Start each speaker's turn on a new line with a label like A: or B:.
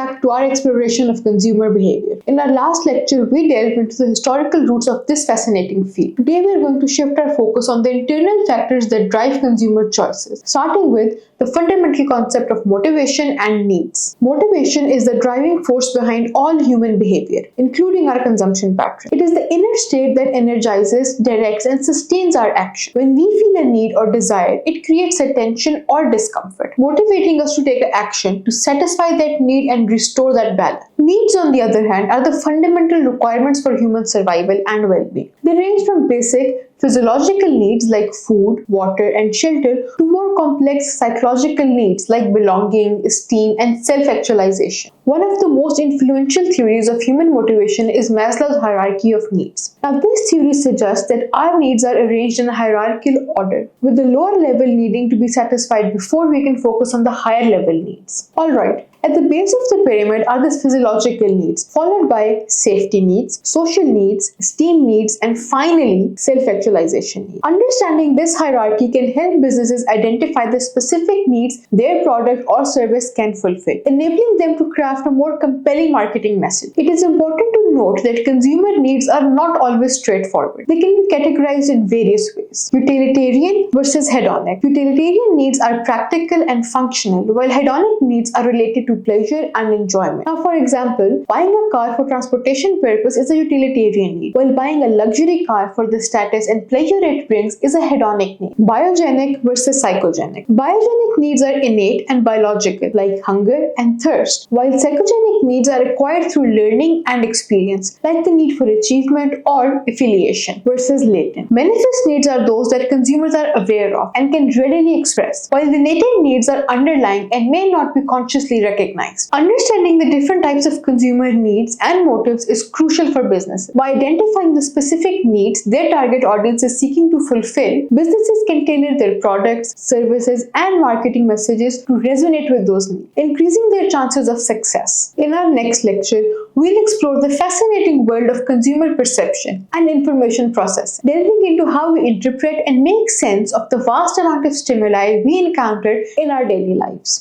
A: back to our exploration of consumer behavior. In our last lecture, we delved into the historical roots of this fascinating field. Today, we are going to shift our focus on the internal factors that drive consumer choices, starting with the fundamental concept of motivation and needs. Motivation is the driving force behind all human behavior, including our consumption pattern. It is the inner state that energizes, directs, and sustains our action. When we feel a need or desire, it creates a tension or discomfort, motivating us to take action to satisfy that need and restore that balance. Needs, on the other hand, are the fundamental requirements for human survival and well-being. They range from basic physiological needs like food, water, and shelter to more complex psychological needs like belonging, esteem, and self-actualization. One of the most influential theories of human motivation is Maslow's hierarchy of needs. Now, this theory suggests that our needs are arranged in a hierarchical order, with the lower level needing to be satisfied before we can focus on the higher level needs. Alright, at the base of the pyramid are the physiological needs, followed by safety needs, social needs, esteem needs, and finally, self-actualization needs. Understanding this hierarchy can help businesses identify the specific needs their product or service can fulfill, enabling them to craft a more compelling marketing message. It is important to note that consumer needs are not always straightforward. They can be categorized in various ways. Utilitarian versus hedonic. Utilitarian needs are practical and functional, while hedonic needs are related to pleasure and enjoyment. Now, for example, buying a car for transportation purpose is a utilitarian need, while buying a luxury car for the status and pleasure it brings is a hedonic need. Biogenic versus psychogenic. Biogenic needs are innate and biological, like hunger and thirst, while psychogenic needs are acquired through learning and experience, like the need for achievement or affiliation, versus latent. Manifest needs are those that consumers are aware of and can readily express, while the latent needs are underlying and may not be consciously recognized. Understanding the different types of consumer needs and motives is crucial for business. By identifying the specific needs their target audience is seeking to fulfill, businesses can tailor their products, services, and marketing messages to resonate with those needs, increasing their chances of success. In our next lecture, we'll explore the fascinating world of consumer perception and information processing, delving into how we interpret and make sense of the vast amount of stimuli we encounter in our daily lives.